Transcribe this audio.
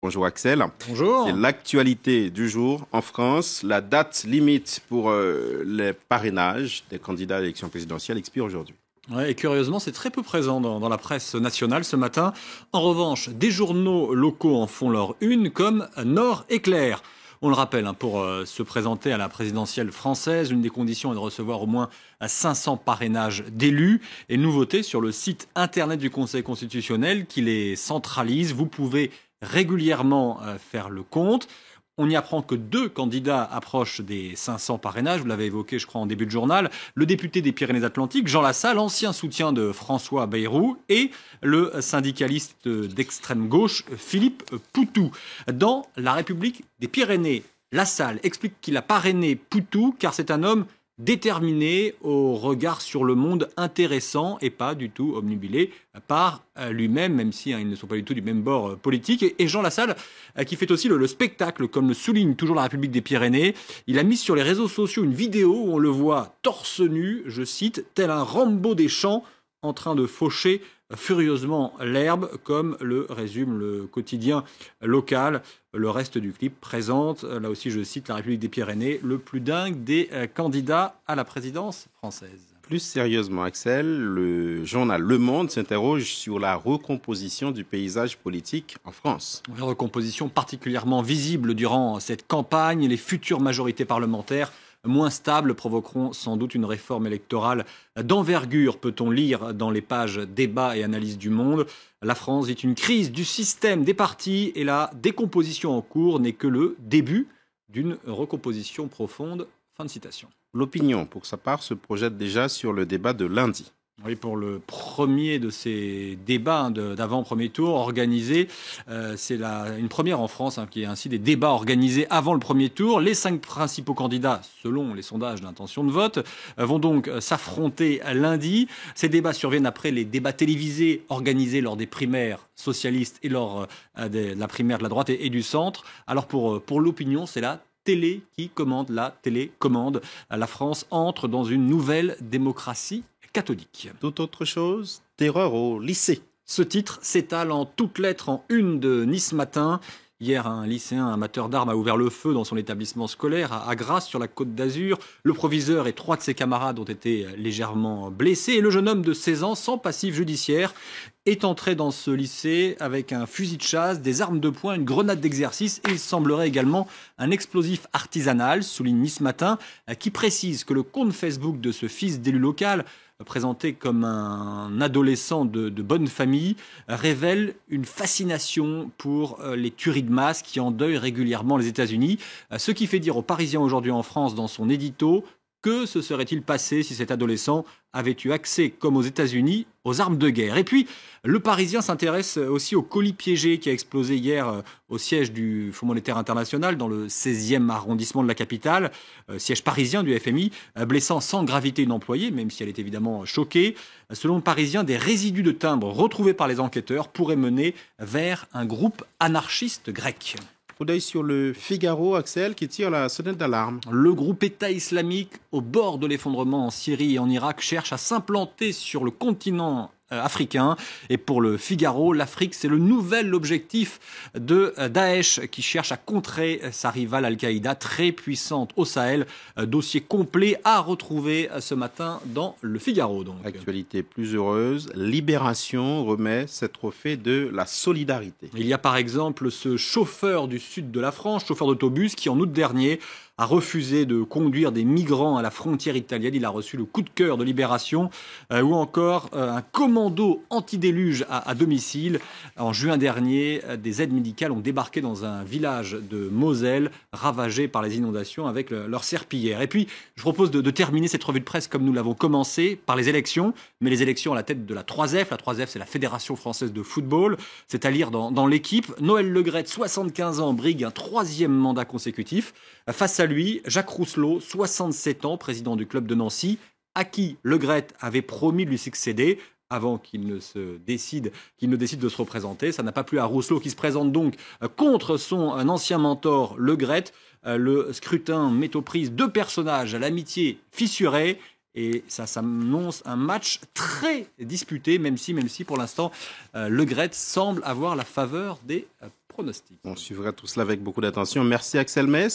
Bonjour Axel. Bonjour. C'est l'actualité du jour en France. La date limite pour les parrainages des candidats à l'élection présidentielle expire aujourd'hui. Ouais, et curieusement, c'est très peu présent dans la presse nationale ce matin. En revanche, des journaux locaux en font leur une, comme Nord Éclair. On le rappelle, pour se présenter à la présidentielle française, une des conditions est de recevoir au moins 500 parrainages d'élus. Et nouveauté sur le site internet du Conseil constitutionnel qui les centralise. Vous pouvez régulièrement faire le compte. On y apprend que 2 candidats approchent des 500 parrainages. Vous l'avez évoqué, je crois, en début de journal. Le député des Pyrénées-Atlantiques, Jean Lassalle, ancien soutien de François Bayrou, et le syndicaliste d'extrême gauche, Philippe Poutou. Dans La République des Pyrénées, Lassalle explique qu'il a parrainé Poutou car c'est un homme déterminé, au regard sur le monde intéressant et pas du tout obnubilé par lui-même, même si ils ne sont pas du tout du même bord politique. Et Jean Lassalle, qui fait aussi le spectacle, comme le souligne toujours La République des Pyrénées, il a mis sur les réseaux sociaux une vidéo où on le voit torse nu, je cite, tel un Rambo des champs, en train de faucher furieusement l'herbe, comme le résume le quotidien local. Le reste du clip présente, là aussi je cite La République des Pyrénées, le plus dingue des candidats à la présidence française. Plus sérieusement, Axel, le journal Le Monde s'interroge sur la recomposition du paysage politique en France. Une recomposition particulièrement visible durant cette campagne. Les futures majorités parlementaires moins stables provoqueront sans doute une réforme électorale d'envergure, peut-on lire dans les pages débats et analyses du Monde. La France vit une crise du système des partis et la décomposition en cours n'est que le début d'une recomposition profonde. Fin de citation. L'Opinion, pour sa part, se projette déjà sur le débat de lundi. Oui, pour le premier de ces débats d'avant-premier tour organisés, c'est une première en France, qui est ainsi des débats organisés avant le premier tour. Les 5 principaux candidats, selon les sondages d'intention de vote, vont donc s'affronter lundi. Ces débats surviennent après les débats télévisés organisés lors des primaires socialistes et lors de la primaire de la droite et du centre. Alors pour l'Opinion, c'est la télé qui commande, la télécommande. La France entre dans une nouvelle démocratie catholique. Toute autre chose, terreur au lycée. Ce titre s'étale en toutes lettres en une de Nice Matin. Hier, un lycéen amateur d'armes a ouvert le feu dans son établissement scolaire à Grasse, sur la Côte d'Azur. Le proviseur et 3 de ses camarades ont été légèrement blessés. Et le jeune homme de 16 ans, sans passif judiciaire, est entré dans ce lycée avec un fusil de chasse, des armes de poing, une grenade d'exercice et il semblerait également un explosif artisanal, souligne Nice Matin, qui précise que le compte Facebook de ce fils d'élu local, présenté comme un adolescent de bonne famille, révèle une fascination pour les tueries de masse qui endeuillent régulièrement les États-Unis. Ce qui fait dire aux Parisiens aujourd'hui en France dans son édito: que se serait-il passé si cet adolescent avait eu accès, comme aux États-Unis, aux armes de guerre? Et puis, le Parisien s'intéresse aussi au colis piégé qui a explosé hier au siège du Fonds monétaire international dans le 16e arrondissement de la capitale, siège parisien du FMI, blessant sans gravité une employée, même si elle est évidemment choquée. Selon le Parisien, des résidus de timbres retrouvés par les enquêteurs pourraient mener vers un groupe anarchiste grec. Coup d'œil sur le Figaro, Axel, qui tire la sonnette d'alarme. Le groupe État islamique, au bord de l'effondrement en Syrie et en Irak, cherche à s'implanter sur le continent africain. Et pour le Figaro, l'Afrique, c'est le nouvel objectif de Daesh, qui cherche à contrer sa rivale Al-Qaïda, très puissante au Sahel. Dossier complet à retrouver ce matin dans le Figaro. Donc. Actualité plus heureuse, Libération remet ses trophées de la solidarité. Il y a par exemple ce chauffeur du sud de la France, chauffeur d'autobus, qui en août dernier a refusé de conduire des migrants à la frontière italienne. Il a reçu le coup de cœur de Libération. Ou encore un commando anti-déluge à domicile. En juin dernier, des aides médicales ont débarqué dans un village de Moselle, ravagé par les inondations avec leur serpillière. Et puis, je propose de terminer cette revue de presse comme nous l'avons commencé, par les élections. Mais les élections à la tête de la 3F. La 3F, c'est la Fédération française de football. C'est à lire dans l'équipe. Noël Le Graët, 75 ans, brigue un 3e mandat consécutif. Face à lui, Jacques Rousselot, 67 ans, président du club de Nancy, à qui Le Graët avait promis de lui succéder avant qu'il ne décide de se représenter. Ça n'a pas plu à Rousselot, qui se présente donc contre son ancien mentor Le Graët. Le scrutin met aux prises 2 personnages à l'amitié fissurée Et ça s'annonce un match très disputé, même si pour l'instant, Le Gret semble avoir la faveur des pronostics. On suivra tout cela avec beaucoup d'attention. Merci Axel Metz.